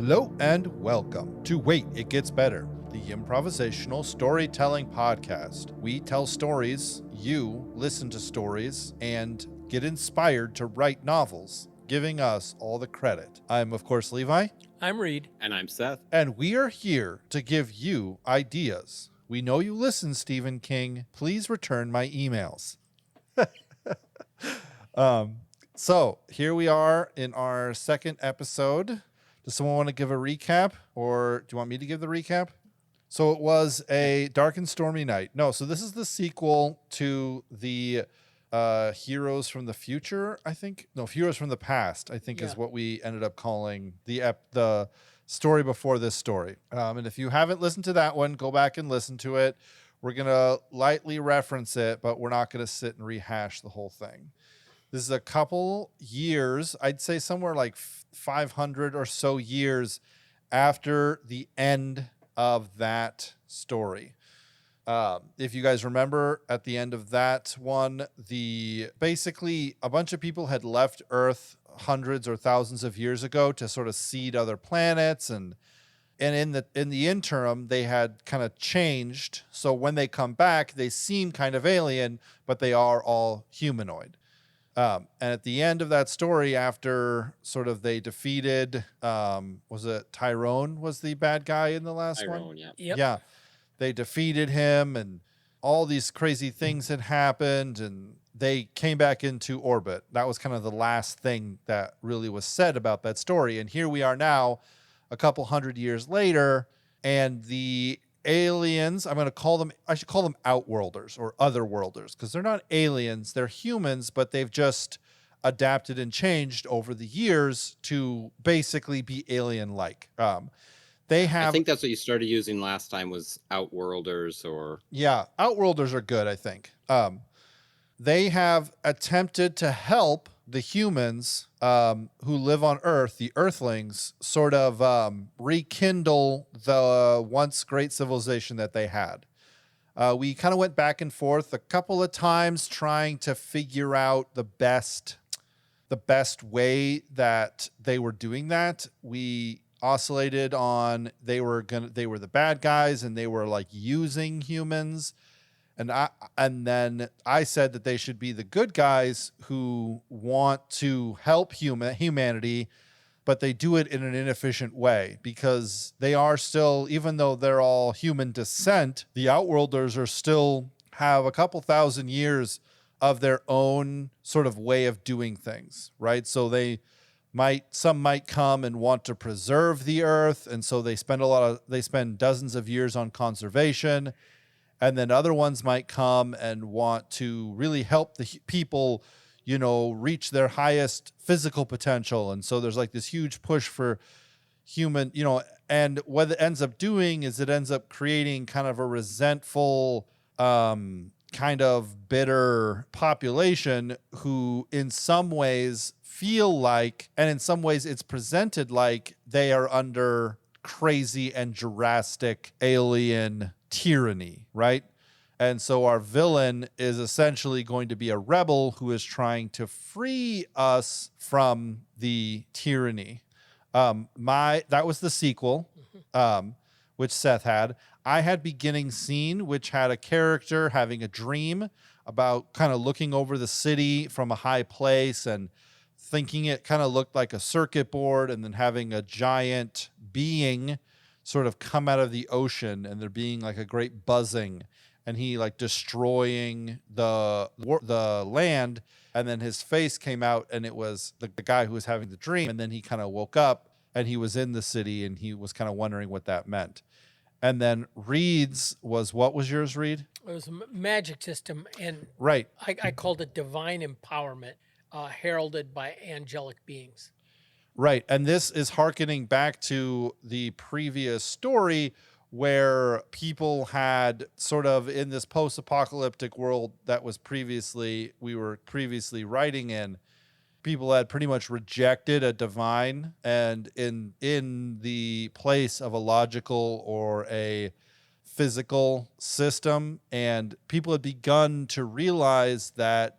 Hello and welcome to Wait, It Gets Better, the Improvisational Storytelling Podcast. We tell stories, you listen to stories, and get inspired to write novels, giving us all the credit. I'm, of course, Levi. I'm Reed. And I'm Seth. And we are here to give you ideas. We know you listen, Stephen King. Please return my emails. So here we are in our second episode. Does someone want to give a recap, or do you want me to give the recap? So it was a dark and stormy night. No, so this is the sequel to the Heroes from the Future, I think. No, Heroes from the Past, I think is what we ended up calling the story before this story. And if you haven't listened to that one, go back and listen to it. We're going to lightly reference it, but we're not going to sit and rehash the whole thing. This is a couple years, I'd say somewhere like 500 or so years after the end of that story. If you guys remember, at the end of that one, basically a bunch of people had left Earth hundreds or thousands of years ago to sort of seed other planets, and in the interim, they had kind of changed. So when they come back, they seem kind of alien, but they are all humanoid. And at the end of that story, after sort of they defeated, was it Tyrone was the bad guy in the last one? Tyrone, yeah. Yep. Yeah. They defeated him and all these crazy things had happened and they came back into orbit. That was kind of the last thing that really was said about that story. And here we are now, a couple hundred years later, and the aliens, I should call them outworlders or otherworlders, because they're not aliens, they're humans, but they've just adapted and changed over the years to basically be alien-like. I think that's what you started using last time was Outworlders or... Yeah, Outworlders are good, I think. They have attempted to help the humans who live on Earth, the Earthlings, sort of rekindle the once great civilization that they had. We kind of went back and forth a couple of times trying to figure out the best way that they were doing that. We oscillated on they were the bad guys and they were like using humans. And then I said that they should be the good guys who want to help humanity, but they do it in an inefficient way because they are still, even though they're all human descent, the Outworlders are still have a couple thousand years of their own sort of way of doing things, right? So some might come and want to preserve the Earth, and so they spend dozens of years on conservation. And then other ones might come and want to really help the people, reach their highest physical potential. And so there's like this huge push for human, and what it ends up doing is it ends up creating kind of a resentful, kind of bitter population who in some ways feel like, and in some ways it's presented like they are under crazy and Jurassic alien tyranny, right? And so our villain is essentially going to be a rebel who is trying to free us from the tyranny. That was the sequel, which Seth had. I had beginning scene, which had a character having a dream about kind of looking over the city from a high place and thinking it kind of looked like a circuit board, and then having a giant being sort of come out of the ocean and there being like a great buzzing and he like destroying the land, and then his face came out and it was the guy who was having the dream, and then he kind of woke up and he was in the city and he was kind of wondering what that meant. And then Reed's was, what was yours, Reed? It was a magic system, and right. I called it divine empowerment, heralded by angelic beings. Right. And this is hearkening back to the previous story where people had sort of in this post-apocalyptic world that we were previously writing in, people had pretty much rejected a divine, and in the place of a logical or a physical system, and people had begun to realize that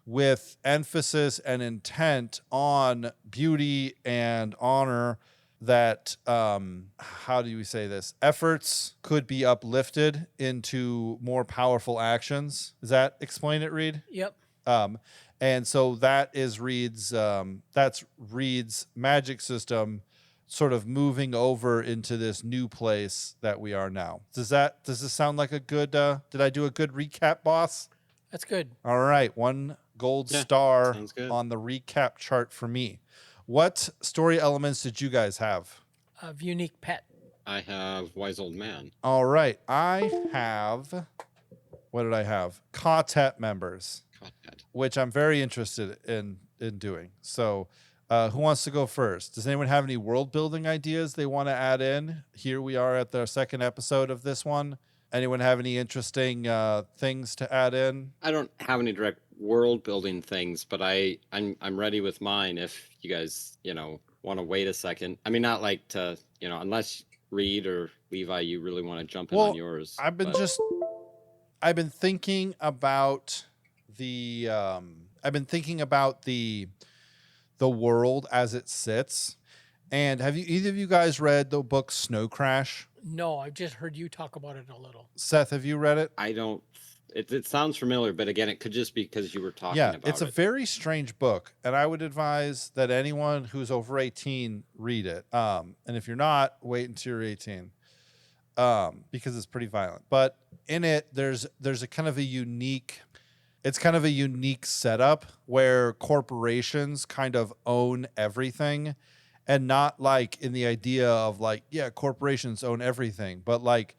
with emphasis and intent on beauty and honor that how do we say this? Efforts could be uplifted into more powerful actions. Does that explain it, Reed? Yep. And so that is Reed's magic system sort of moving over into this new place that we are now. Does this sound like a good did I do a good recap, boss? That's good. All right, 1 gold star sounds good. on the recap chart for me. What story elements did you guys have? A unique pet. I have wise old man. All right, I have, what did I have? Ka-Tet members, Ka-Tet. which I'm very interested in doing. So who wants to go first? Does anyone have any world building ideas they want to add in? Here we are at the second episode of this one. Anyone have any interesting things to add in? I don't have any direct world building things, but I'm ready with mine if you guys, want to wait a second. I mean, not like to, unless Reed or Levi, you really want to jump in on yours. I've been thinking about the the world as it sits. And have either of you guys read the book Snow Crash? No, I've just heard you talk about it a little. Seth, have you read it? I don't. It sounds familiar, but again, it could just be because you were talking about it. Yeah, it's a very strange book, and I would advise that anyone who's over 18 read it. And if you're not, wait until you're 18, because it's pretty violent. But in it, there's a kind of a unique setup where corporations kind of own everything, and not like in the idea of like, yeah, corporations own everything, but like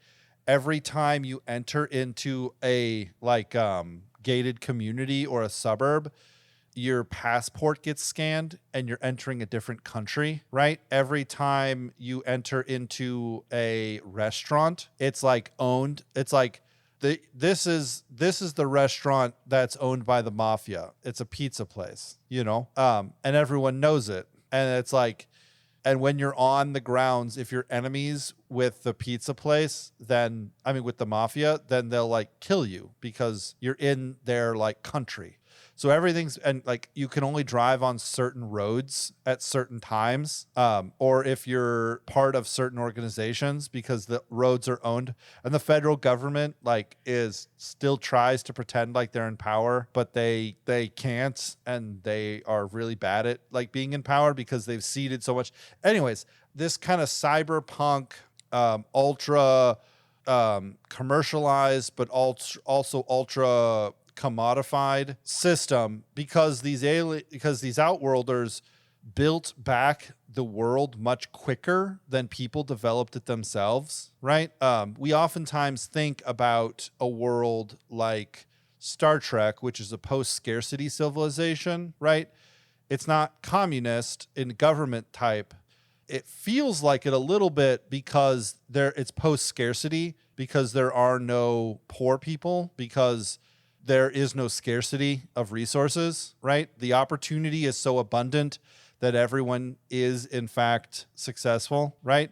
every time you enter into a gated community or a suburb, your passport gets scanned and you're entering a different country, right? Every time you enter into a restaurant, it's like owned. It's like this is the restaurant that's owned by the mafia. It's a pizza place, and everyone knows it. And it's like, and when you're on the grounds, if you're enemies with the pizza place, with the mafia, then they'll like kill you because you're in their like country. So everything's, and like you can only drive on certain roads at certain times, or if you're part of certain organizations, because the roads are owned, and the federal government still tries to pretend like they're in power, but they can't, and they are really bad at like being in power because they've ceded so much. Anyways, this kind of cyberpunk, ultra commercialized, but also ultra commodified system, because these outworlders built back the world much quicker than people developed it themselves, right? We oftentimes think about a world like Star Trek, which is a post-scarcity civilization, right? It's not communist in government type. It feels like it a little bit because it's post-scarcity, because there are no poor people, because there is no scarcity of resources, right? The opportunity is so abundant that everyone is, in fact, successful, right?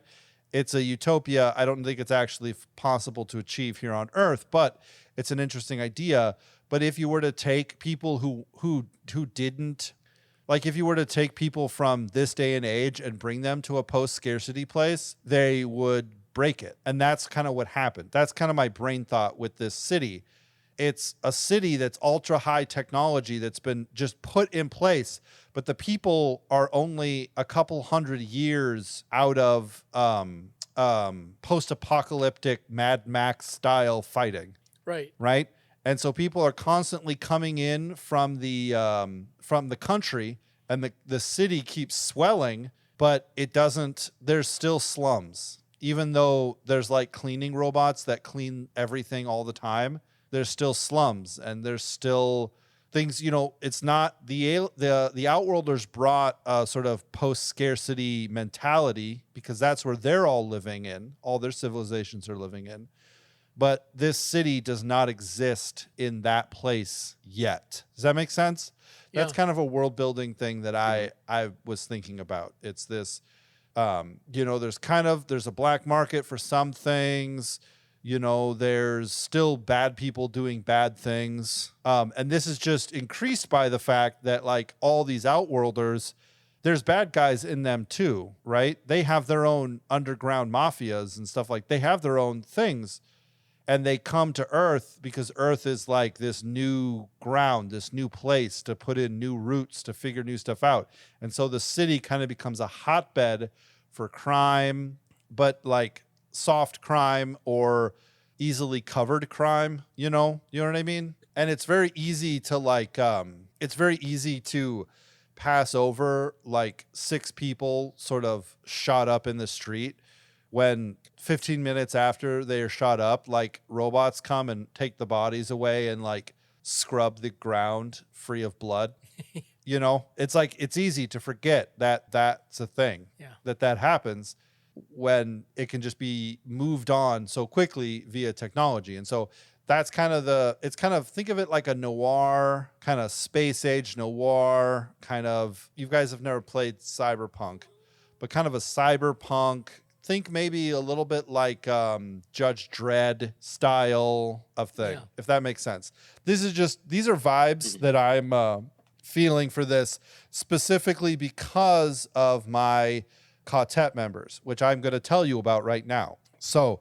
It's a utopia. I don't think it's actually possible to achieve here on Earth, but it's an interesting idea. But if you were to take people who didn't, like if you were to take people from this day and age and bring them to a post-scarcity place, they would break it. And that's kind of what happened. That's kind of my brain thought with this city. It's a city that's ultra high technology that's been just put in place, but the people are only a couple hundred years out of post-apocalyptic Mad Max style fighting. Right. And so people are constantly coming in from the country, and the city keeps swelling, but it doesn't. There's still slums, even though there's like cleaning robots that clean everything all the time. There's still slums, and there's still things, it's not the Outworlders brought a sort of post-scarcity mentality, because that's where they're all living in, all their civilizations are living in. But this city does not exist in that place yet. Does that make sense? Yeah. That's kind of a world building thing that I was thinking about. It's this, there's a black market for some things. There's still bad people doing bad things. And this is just increased by the fact that like all these outworlders there's bad guys in them too, right? They have their own underground mafias and stuff like they have their own things. And they come to Earth because Earth is like this new ground, this new place to put in new roots, to figure new stuff out. And so the city kind of becomes a hotbed for crime, but like soft crime or easily covered crime, you know what I mean? And it's very easy to pass over like 6 people sort of shot up in the street when 15 minutes after they are shot up, like robots come and take the bodies away and like scrub the ground free of blood. You know, it's like, it's easy to forget that that's a thing, that happens when it can just be moved on so quickly via technology. And so that's kind of think of it like a noir, kind of space age noir kind of, you guys have never played Cyberpunk, but kind of a cyberpunk, think maybe a little bit like Judge Dredd style of thing, if that makes sense. These are vibes that I'm feeling for this specifically because of my Ka-Tet members, which I'm going to tell you about right now. So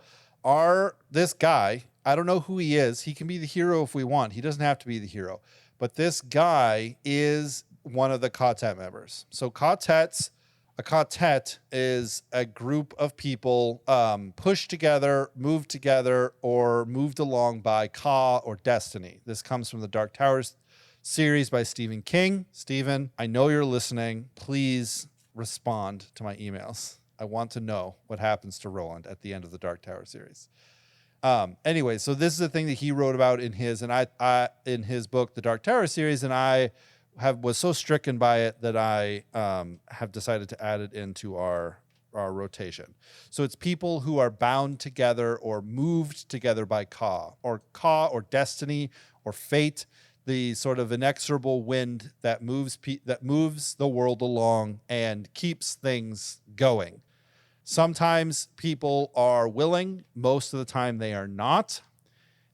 this guy, I don't know who he is. He can be the hero if we want. He doesn't have to be the hero. But this guy is one of the Ka-Tet members. So a Ka-Tet is a group of people pushed together, moved together, or moved along by Ka or destiny. This comes from the Dark Towers series by Stephen King. Stephen, I know you're listening. Please respond to my emails. I want to know what happens to Roland at the end of the Dark Tower series. Anyway, so this is a thing that he wrote about in his in his book, The Dark Tower series, and I was so stricken by it that I have decided to add it into our rotation. So it's people who are bound together or moved together by Ka or destiny or fate, the sort of inexorable wind that moves the world along and keeps things going. Sometimes people are willing, most of the time they are not.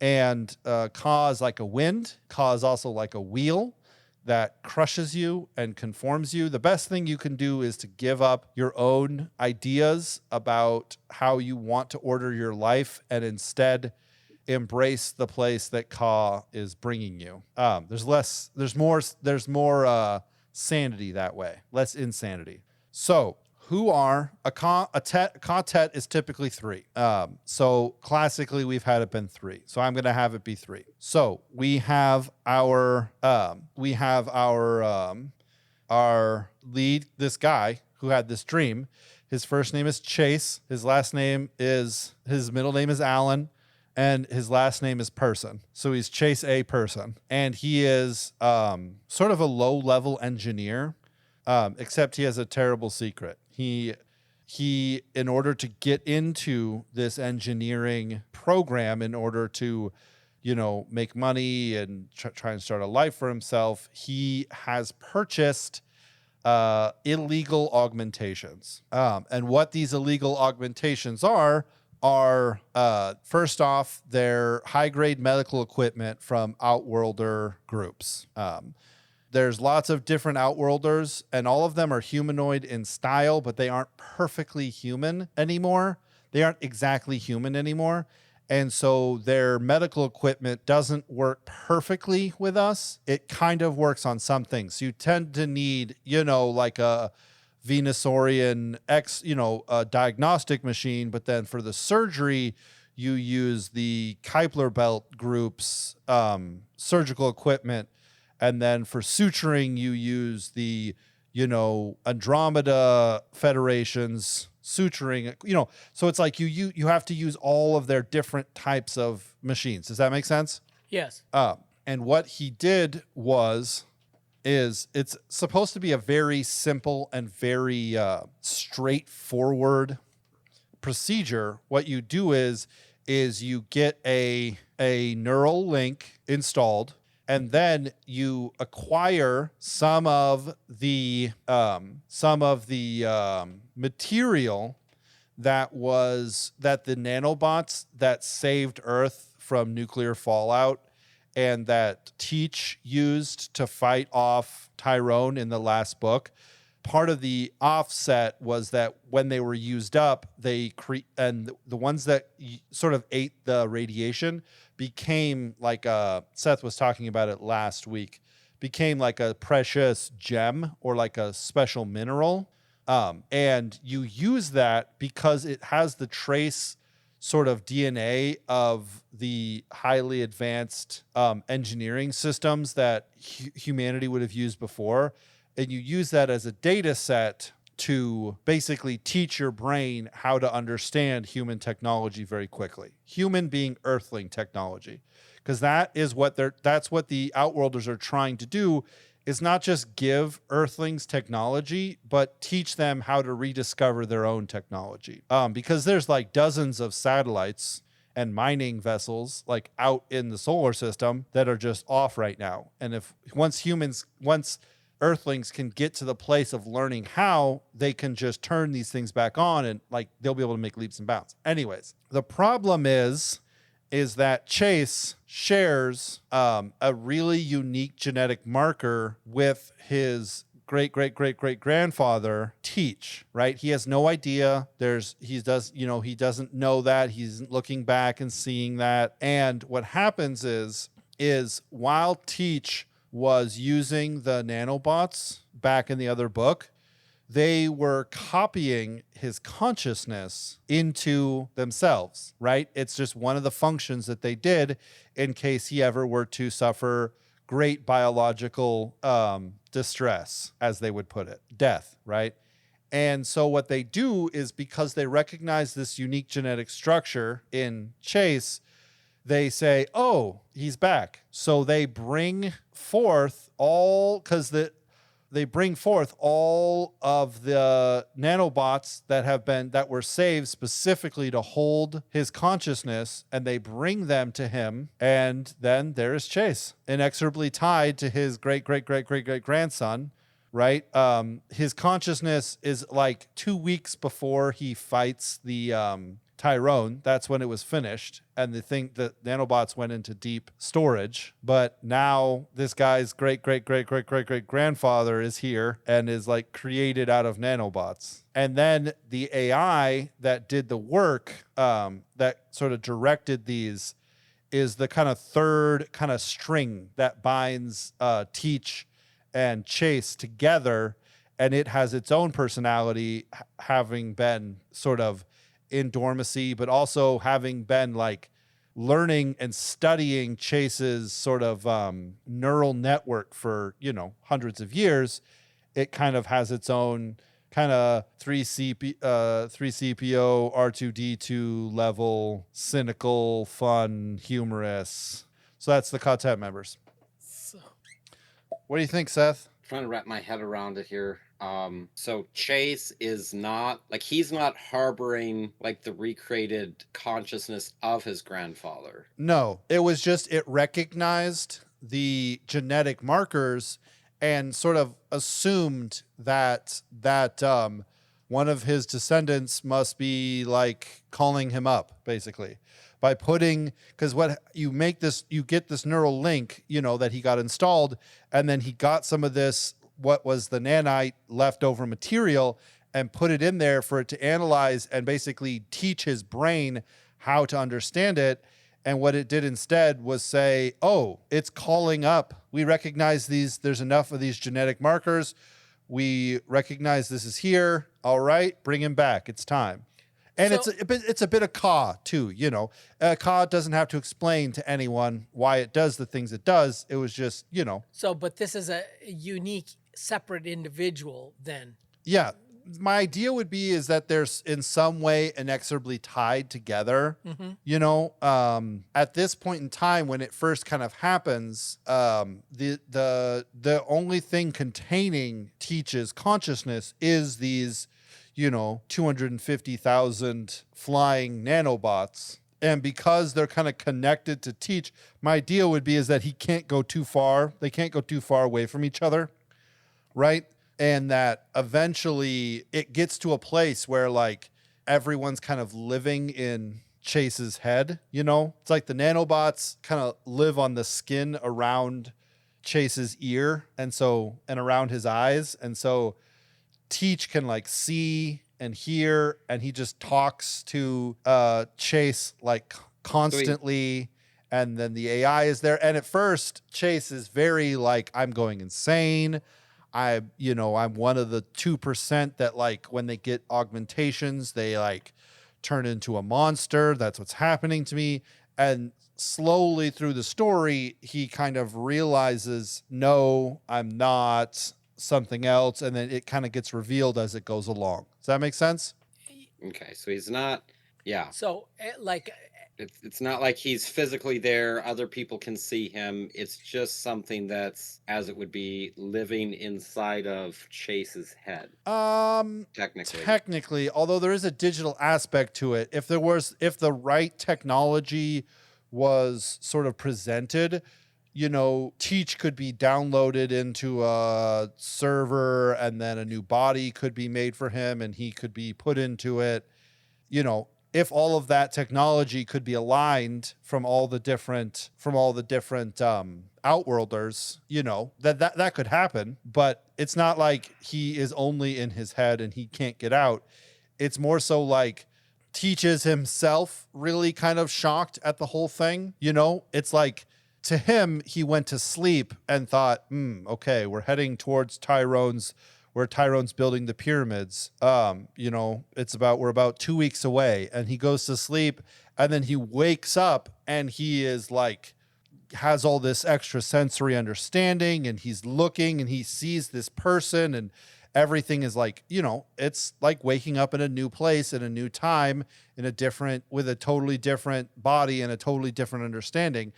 And Ka is like a wind. Ka is also like a wheel that crushes you and conforms you. The best thing you can do is to give up your own ideas about how you want to order your life and instead embrace the place that Ka is bringing you. There's more sanity that way, less insanity. So who are a Ka-Tet is typically 3. So classically we've had it been 3. So I'm going to have it be 3. So we have our lead, this guy who had this dream. His first name is Chase. His middle name is Alan, and his last name is Person. So he's Chase A. Person, and he is sort of a low-level engineer, except he has a terrible secret. He, in order to get into this engineering program, in order to, make money and try and start a life for himself, he has purchased illegal augmentations. And what these illegal augmentations are first off, they're high-grade medical equipment from Outworlder groups. There's lots of different Outworlders, and all of them are humanoid in style, but they aren't perfectly human anymore. They aren't exactly human anymore. And so their medical equipment doesn't work perfectly with us. It kind of works on some things. So you tend to need, like a Venusaurian a diagnostic machine, but then for the surgery, you use the Kuiper Belt group's surgical equipment. And then for suturing, you use the, Andromeda Federation's suturing, so it's like you have to use all of their different types of machines. Does that make sense? Yes. And what he did is it's supposed to be a very simple and very straightforward procedure. What you do is you get a neural link installed, and then you acquire some of the material that the nanobots that saved Earth from nuclear fallout and that Teach used to fight off Tyrone in the last book. part of the offset was that when they were used up, and the ones that sort of ate the radiation became like Seth was talking about it last week, became like a precious gem or like a special mineral. And you use that because it has the trace sort of DNA of the highly advanced engineering systems that humanity would have used before. And you use that as a data set to basically teach your brain how to understand human technology very quickly. Human being earthling technology. Because that's what the Outworlders are trying to do, is not just give Earthlings technology, but teach them how to rediscover their own technology. Because there's like dozens of satellites and mining vessels like out in the solar system that are just off right now. And once Earthlings can get to the place of learning how, they can just turn these things back on and like they'll be able to make leaps and bounds. Anyways, the problem is that Chase shares a really unique genetic marker with his great-great-great-great-grandfather, Teach, right? He has no idea. He doesn't know that. He's looking back and seeing that. And what happens is while Teach was using the nanobots back in the other book, they were copying his consciousness into themselves, right? It's just one of the functions that they did in case he ever were to suffer great biological distress, as they would put it, death, right? And so what they do is, because they recognize this unique genetic structure in Chase, they say, oh, he's back. So they bring forth all of the nanobots that were saved specifically to hold his consciousness, and they bring them to him. And then there's Chase, inexorably tied to his great-great-great-great-great-grandson, right? His consciousness is like 2 weeks before he fights the Tyrone. That's when it was finished, and the nanobots went into deep storage. But now this guy's great-great-great-great-great-great-grandfather is here and is like created out of nanobots. And then the AI that did the work, that sort of directed these, is the kind of third kind of string that binds Teach and Chase together, and it has its own personality, having been sort of in dormancy, but also having been like learning and studying Chase's sort of neural network for, hundreds of years. It kind of has its own kind of 3CPO, R2D2 level, cynical, fun, humorous. So that's the Ka-Tet members. What do you think, Seth? Trying to wrap my head around it here. So Chase is not like, he's not harboring like the recreated consciousness of his grandfather. No, it was just, it recognized the genetic markers and sort of assumed that one of his descendants must be like calling him up, basically, by putting, because what you get this neural link, that he got installed, and then he got some of this, what was the nanite leftover material, and put it in there for it to analyze and basically teach his brain how to understand it. And what it did instead was say, oh, it's calling up. We recognize these. There's enough of these genetic markers. We recognize this is here. All right, bring him back. It's time. And it's a bit of Ka too, Ka doesn't have to explain to anyone why it does the things it does. It was just, So, but this is a unique, separate individual then. Yeah. My idea would be is that there's in some way inexorably tied together, at this point in time when it first kind of happens, the only thing containing Teach's consciousness is these 250,000 flying nanobots. And because they're kind of connected to Teach, my idea would be is that he can't go too far. They can't go too far away from each other, right? And that eventually it gets to a place where like everyone's kind of living in Chase's head, It's like the nanobots kind of live on the skin around Chase's ear and around his eyes. And so Teach can like see and hear, and he just talks to Chase like constantly. And then the AI is there. And at first, Chase is very like, I'm going insane. I'm one of the 2% that like when they get augmentations, they like turn into a monster. That's what's happening to me. And slowly through the story, he kind of realizes, no, I'm not, something else. And then it kind of gets revealed as it goes along. Does that make sense? Okay, so he's not, yeah. So like, it's not like he's physically there, other people can see him. It's just something that's, as it would be, living inside of Chase's head. Technically, although there is a digital aspect to it. If the right technology was sort of presented, Teach could be downloaded into a server, and then a new body could be made for him and he could be put into it. If all of that technology could be aligned from all the different outworlders, that could happen. But it's not like he is only in his head and he can't get out. It's more so like Teach is himself really kind of shocked at the whole thing. It's like, to him, he went to sleep and thought, okay, we're heading towards where Tyrone's building the pyramids. We're about 2 weeks away, and he goes to sleep, and then he wakes up and he is like, has all this extra sensory understanding, and he's looking and he sees this person, and everything is like, it's like waking up in a new place, in a new time, with a totally different body and a totally different understanding.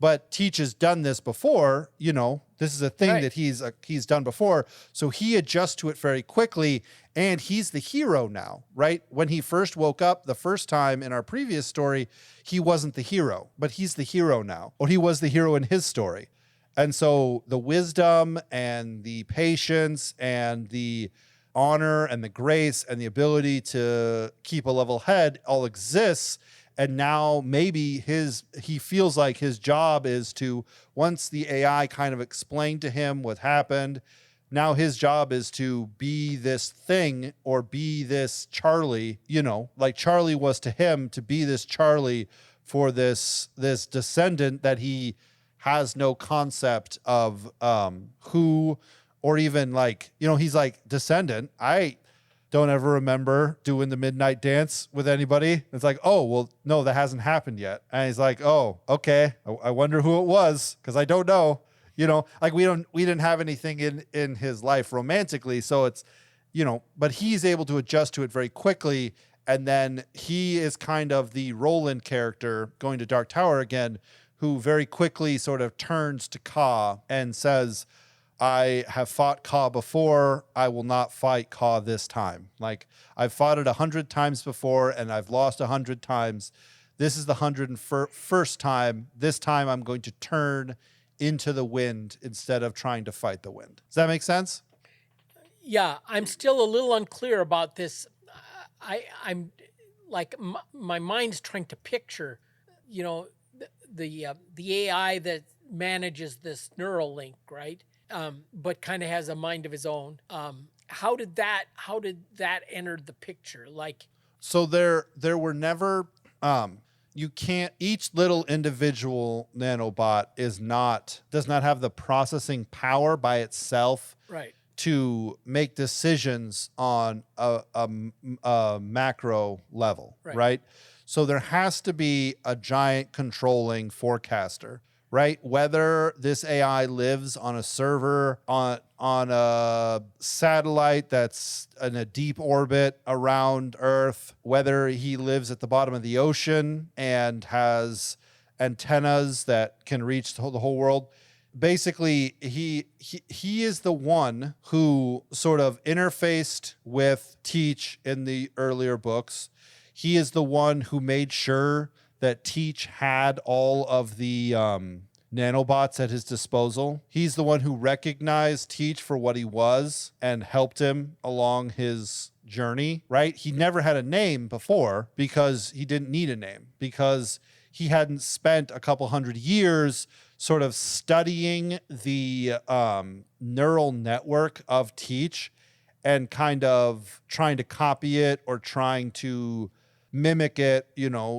But Teach has done this before, this is a thing right. that he's done before. So he adjusts to it very quickly, and he's the hero now, right? When he first woke up the first time in our previous story, he wasn't the hero, but he's the hero now, or he was the hero in his story. And so the wisdom and the patience and the honor and the grace and the ability to keep a level head all exists. And now maybe he feels like his job is to, once the AI kind of explained to him what happened, now his job is to be this thing, or be this Charlie, like Charlie was to him, to be this Charlie for this descendant that he has no concept of who, or even like, he's like, descendant, I don't ever remember doing the midnight dance with anybody. It's like, oh, well, no, that hasn't happened yet. And he's like, oh, okay. I wonder who it was, because I don't know. Like we didn't have anything in his life romantically. So it's, but he's able to adjust to it very quickly. And then he is kind of the Roland character going to Dark Tower again, who very quickly sort of turns to Ka and says, I have fought Ka before. I will not fight Ka this time. Like, I've fought it 100 times before and I've lost 100 times. This is the 101st time. This time I'm going to turn into the wind instead of trying to fight the wind. Does that make sense? Yeah, I'm still a little unclear about this. I'm like, my mind's trying to picture, the AI that manages this neural link, right? But kind of has a mind of his own. How did that enter the picture? Like, so there were never, you can't, each little individual nanobot does not have the processing power by itself, right, to make decisions on a macro level, right? So there has to be a giant controlling forecaster, right? Whether this AI lives on a server, on a satellite that's in a deep orbit around Earth, whether he lives at the bottom of the ocean and has antennas that can reach the whole world. Basically, he is the one who sort of interfaced with Teach in the earlier books. He is the one who made sure that Teach had all of the nanobots at his disposal. He's the one who recognized Teach for what he was and helped him along his journey, right? He never had a name before because he didn't need a name, because he hadn't spent a couple hundred years sort of studying the neural network of Teach and kind of trying to copy it or trying to mimic it,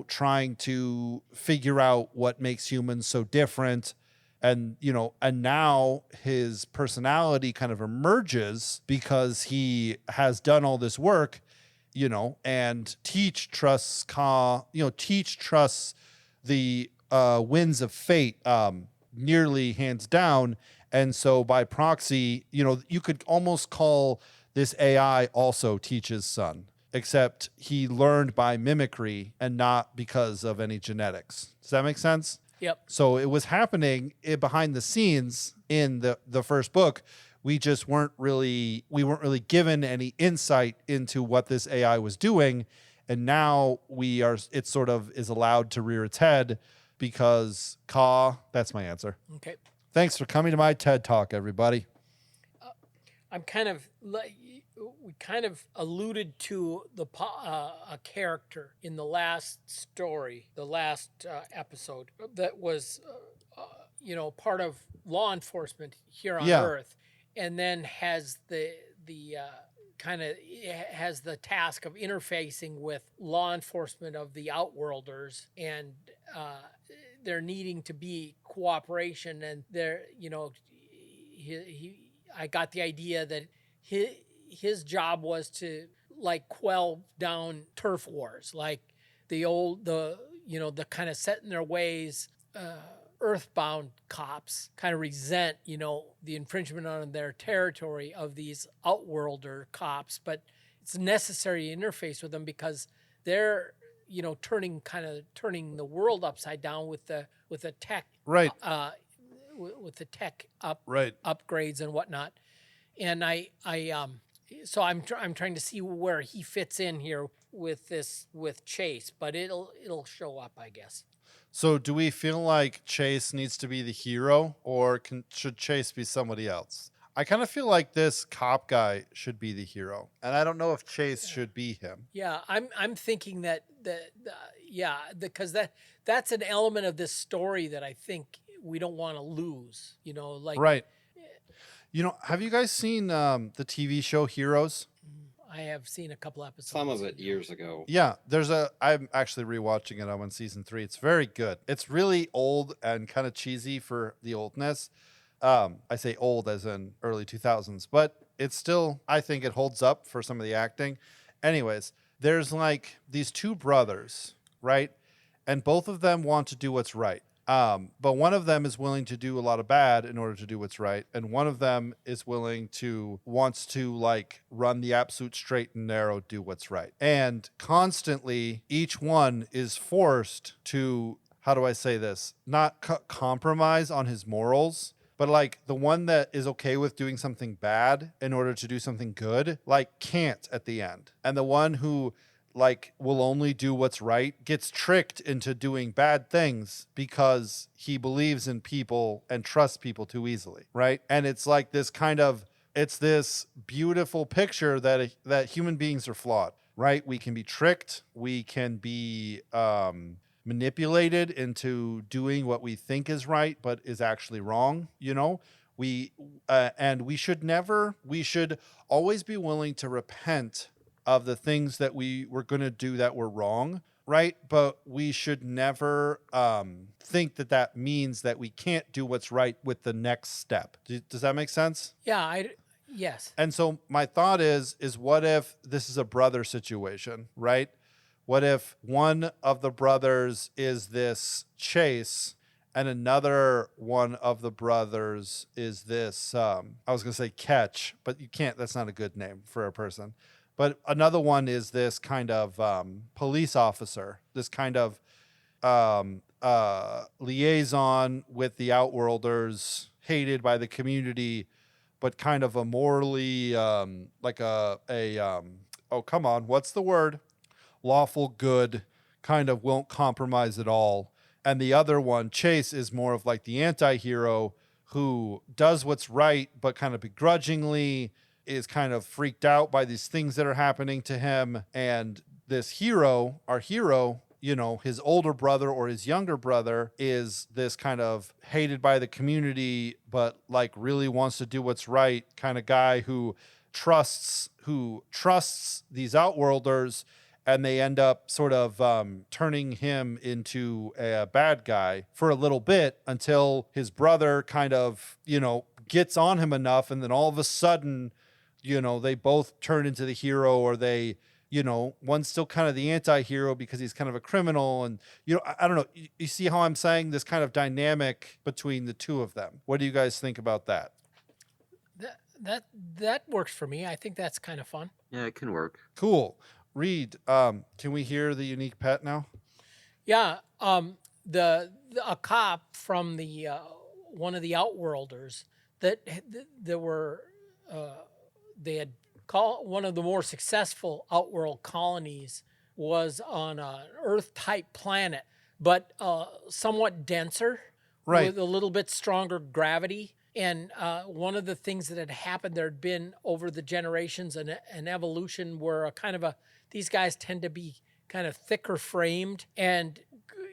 trying to figure out what makes humans so different. And, and now his personality kind of emerges because he has done all this work, and Teach trusts Teach trusts the winds of fate nearly hands down. And so by proxy, you could almost call this AI also Teach's son, except he learned by mimicry and not because of any genetics. Does that make sense? Yep. So it was happening behind the scenes in the first book. We weren't really given any insight into what this AI was doing. And now it sort of is allowed to rear its head because that's my answer. Okay. Thanks for coming to my TED Talk, everybody. We kind of alluded to a character in the last story, the last episode that was, part of law enforcement here on Earth, and then has the task of interfacing with law enforcement of the Outworlders, and there needing to be cooperation, and I got the idea that his job was to quell down turf wars, like the kind of set in their ways, earthbound cops kind of resent, the infringement on their territory of these outworlder cops, but it's necessary to interface with them because they're, turning the world upside down with the tech, right? With the tech upgrades and whatnot. And so I'm trying to see where he fits in here with Chase, but it'll show up, I guess. So do we feel like Chase needs to be the hero, or should Chase be somebody else? I kind of feel like this cop guy should be the hero, and I don't know if Chase should be him. Yeah, I'm thinking that because that's an element of this story that I think we don't want to lose. Right. Have you guys seen the TV show Heroes? I have seen a couple episodes. Some of it years ago. Yeah, I'm actually rewatching it. I'm on season 3. It's very good. It's really old and kind of cheesy for the oldness. I say old as in early 2000s, but it's still, I think it holds up for some of the acting. Anyways, there's these two brothers, right? And both of them want to do what's right. But one of them is willing to do a lot of bad in order to do what's right. And one of them is wants to run the absolute straight and narrow, do what's right. And constantly each one is forced to, how do I say this? Not compromise on his morals, but the one that is okay with doing something bad in order to do something good, can't at the end. And the one who will only do what's right gets tricked into doing bad things because he believes in people and trusts people too easily, right? And it's it's this beautiful picture that human beings are flawed, right? We can be tricked, we can be manipulated into doing what we think is right but is actually wrong. And we should always be willing to repent of the things that we were going to do that were wrong, right? But we should never think that means that we can't do what's right with the next step. Does that make sense? Yeah, yes. And so my thought is what if this is a brother situation, right? What if one of the brothers is this Chase and another one of the brothers is this, I was going to say Catch, but you can't, that's not a good name for a person. But another one is this kind of police officer, this kind of liaison with the Outworlders, hated by the community, but kind of a morally, come on, what's the word? Lawful good, kind of won't compromise at all. And the other one, Chase, is more of the anti-hero who does what's right, but kind of begrudgingly, is kind of freaked out by these things that are happening to him. And this hero, our hero, his older brother or his younger brother is this kind of hated by the community, but really wants to do what's right kind of guy who trusts these outworlders, and they end up sort of turning him into a bad guy for a little bit until his brother kind of, gets on him enough. And then all of a sudden, they both turn into the hero, or they, one's still kind of the anti-hero because he's kind of a criminal. And, I don't know. You see how I'm saying this kind of dynamic between the two of them. What do you guys think about that? That works for me. I think that's kind of fun. Yeah, it can work. Cool. Reed, can we hear the unique pet now? Yeah. A cop from the one of the outworlders that they had called one of the more successful outworld colonies was on an Earth-type planet, but somewhat denser, right, with a little bit stronger gravity. And one of the things that had happened, there had been over the generations an evolution where these guys tend to be kind of thicker framed and,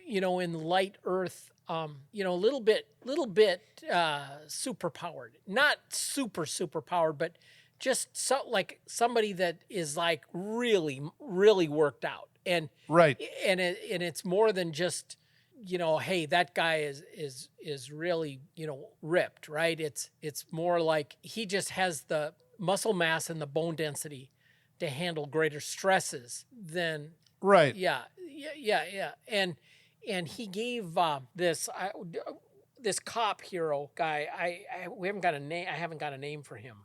in light Earth, a little bit super powered, not super powered, but just like somebody that is like really, really worked out. And right. And it's more than just, hey, that guy is really, ripped, right? It's more like he just has the muscle mass and the bone density to handle greater stresses than right. Yeah. And he gave this cop hero guy. We haven't got a name. I haven't got a name for him.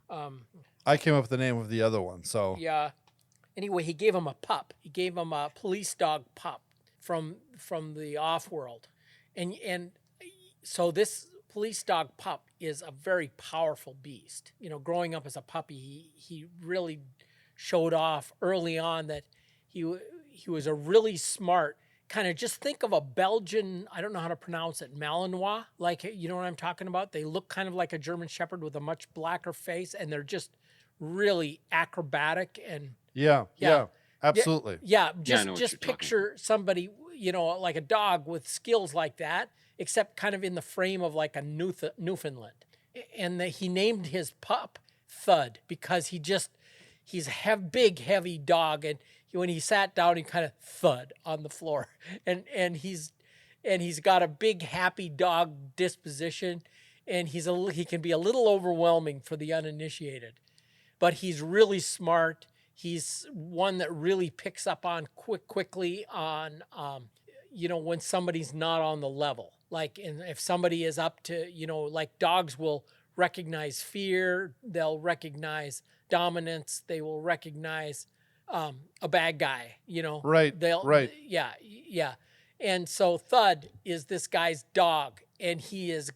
I came up with the name of the other one. So yeah. Anyway, he gave him a pup. He gave him a police dog pup from the off-world. And so this police dog pup is a very powerful beast. Growing up as a puppy, he really showed off early on that he was a really smart kind of, just think of a Belgian, I don't know how to pronounce it, Malinois, like, you know what I'm talking about? They look kind of like a German Shepherd with a much blacker face, and they're just really acrobatic and yeah, absolutely. Just picture somebody, like a dog with skills like that, except kind of in the frame of like a Newfoundland. And he named his pup Thud because he's a big, heavy dog, and when he sat down, he kind of thud on the floor, and he's got a big, happy dog disposition, and he can be a little overwhelming for the uninitiated, but he's really smart. He's one that really picks up on quickly on, when somebody's not on the level. Like, and if somebody is up to, like dogs will recognize fear, they'll recognize dominance, they will recognize a bad guy, Right. Right. Yeah. And so Thud is this guy's dog, and he's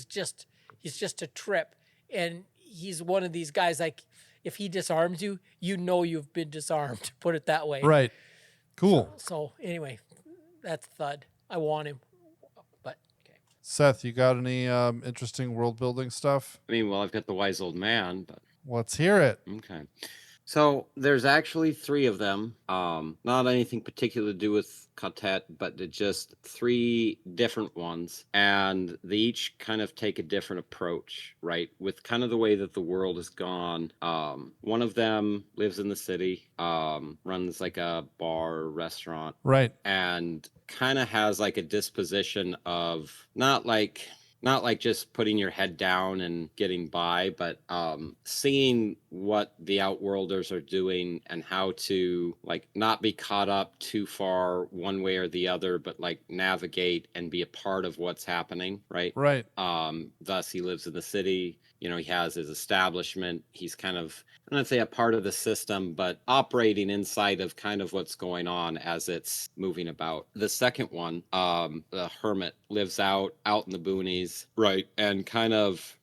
just a trip, and he's one of these guys, like, if he disarms you, you've been disarmed, put it that way. Right. Cool. So anyway, that's Thud. I want him, but okay. Seth, you got any interesting world building stuff? I've got the wise old man, but let's hear it. Okay. So there's actually 3 of them. Not anything particular to do with Ka-Tet, but they're just 3 different ones. And they each kind of take a different approach, right? With kind of the way that the world has gone. One of them lives in the city, runs like a bar or restaurant. Right. And kind of has like a disposition of not like just putting your head down and getting by, but seeing what the outworlders are doing and how to like not be caught up too far one way or the other, but like navigate and be a part of what's happening, right? Right. Thus, he lives in the city. He has his establishment. He's kind of, I'm not say a part of the system, but operating inside of kind of what's going on as it's moving about. The second one, the hermit, lives out in the boonies, right, and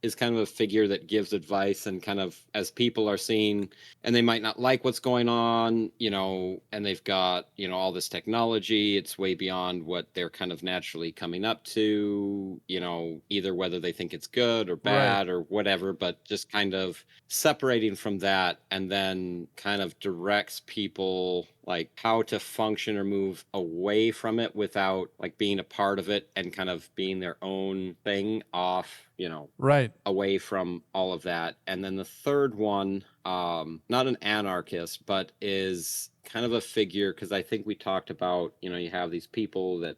is kind of a figure that gives advice, and kind of as people are seeing, and they might not like what's going on, and they've got all this technology, it's way beyond what they're kind of naturally coming up to, either whether they think it's good or bad, right, or whatever, but just kind of separating from that, and then kind of directs people like how to function or move away from it without like being a part of it and kind of being their own thing off, Right. away from all of that. And then the third one, not an anarchist, but is kind of a figure, because I think we talked about, you have these people that,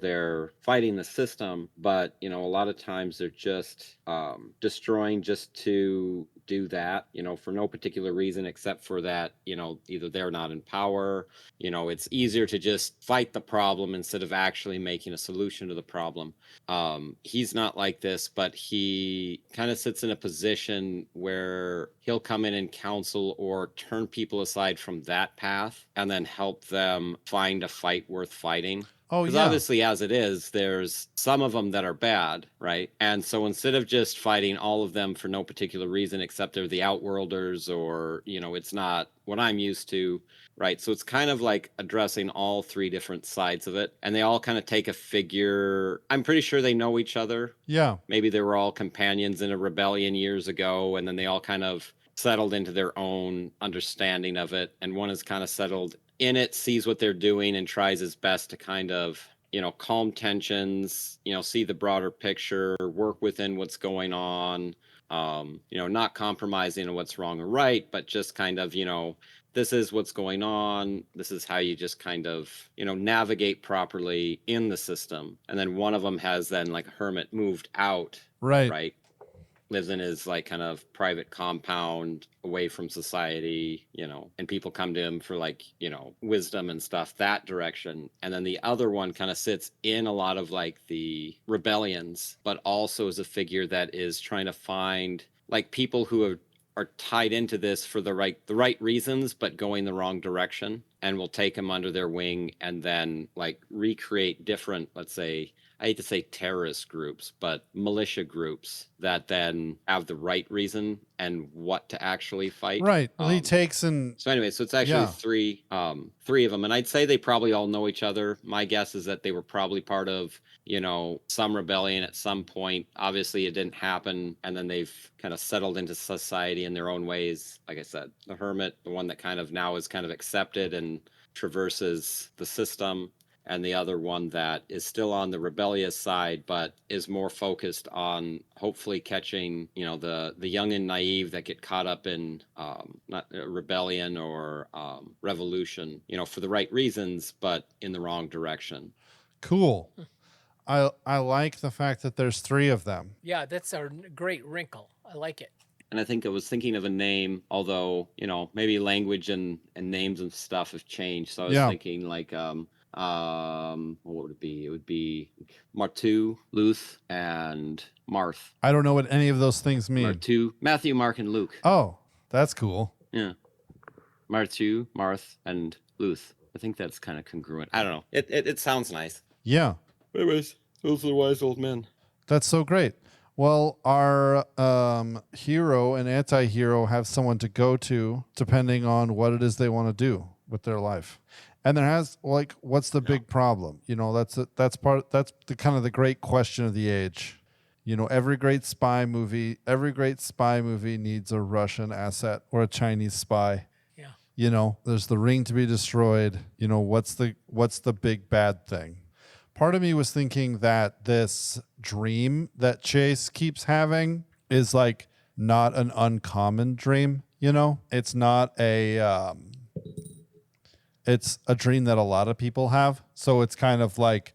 they're fighting the system, but, a lot of times they're just destroying just to do that, for no particular reason except for that, either they're not in power, it's easier to just fight the problem instead of actually making a solution to the problem. He's not like this, but he kind of sits in a position where he'll come in and counsel or turn people aside from that path and then help them find a fight worth fighting. Oh, Because yeah. obviously, as it is, there's some of them that are bad, right? And so instead of just fighting all of them for no particular reason, except they're the outworlders or, it's not what I'm used to, right? So it's kind of like addressing all three different sides of it. And they all kind of take a figure. I'm pretty sure they know each other. Yeah. Maybe they were all companions in a rebellion years ago, and then they all kind of settled into their own understanding of it. And one is kind of settled in it, sees what they're doing, and tries his best to kind of, calm tensions, see the broader picture, work within what's going on, not compromising on what's wrong or right, but just kind of, this is what's going on. This is how you just kind of, navigate properly in the system. And then one of them has then like a hermit moved out, right? Lives in his like kind of private compound away from society, and people come to him for like, wisdom and stuff, that direction. And then the other one kind of sits in a lot of like the rebellions, but also is a figure that is trying to find like people who are tied into this for the right reasons, but going the wrong direction, and will take them under their wing and then like recreate different, let's say, I hate to say terrorist groups, but militia groups that then have the right reason and what to actually fight. Right. Well, he takes and so anyway, so it's actually three of them, and I'd say they probably all know each other. My guess is that they were probably part of, some rebellion at some point. Obviously, it didn't happen, and then they've kind of settled into society in their own ways. Like I said, the hermit, the one that kind of now is kind of accepted and traverses the system, and the other one that is still on the rebellious side, but is more focused on hopefully catching, the young and naive that get caught up in not rebellion or revolution, for the right reasons, but in the wrong direction. Cool. I like the fact that there's three of them. Yeah, that's a great wrinkle. I like it. And I think I was thinking of a name, although, maybe language and names and stuff have changed. So I was thinking like, what would it be? It would be Martu, Luth, and Marth. I don't know what any of those things mean. Martu, Matthew, Mark, and Luke. Oh, that's cool. Yeah. Martu, Marth, and Luth. I think that's kind of congruent. I don't know. It sounds nice. Yeah. Anyways, those are the wise old men. That's so great. Well, our hero and anti-hero have someone to go to depending on what it is they want to do with their life. And there has like, what's the big problem? That's the kind of the great question of the age. Every great spy movie needs a Russian asset or a Chinese spy. Yeah. There's the ring to be destroyed. What's the big bad thing? Part of me was thinking that this dream that Chase keeps having is like not an uncommon dream. It's not it's a dream that a lot of people have. So it's kind of like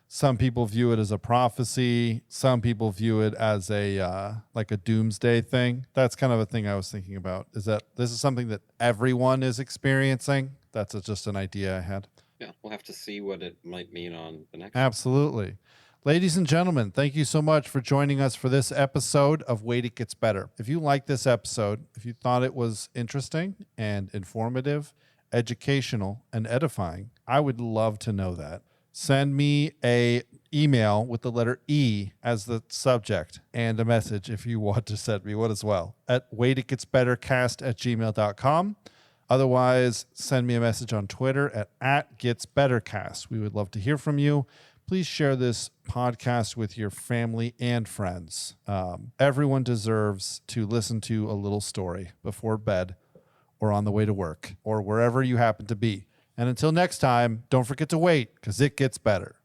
some people view it as a prophecy. Some people view it as like a doomsday thing. That's kind of a thing I was thinking about, is that this is something that everyone is experiencing. That's just an idea I had. Yeah, we'll have to see what it might mean on the next. Absolutely. Ladies and gentlemen, thank you so much for joining us for this episode of Wait, It Gets Better. If you liked this episode, if you thought it was interesting and informative, educational, and edifying, I would love to know that. Send me a email with the letter E as the subject and a message if you want to send me one as well at waititgetsbettercast@gmail.com. Otherwise, send me a message on Twitter at @getsbettercast. We would love to hear from you. Please share this podcast with your family and friends. Everyone deserves to listen to a little story before bed or on the way to work or wherever you happen to be. And until next time, don't forget to wait because it gets better.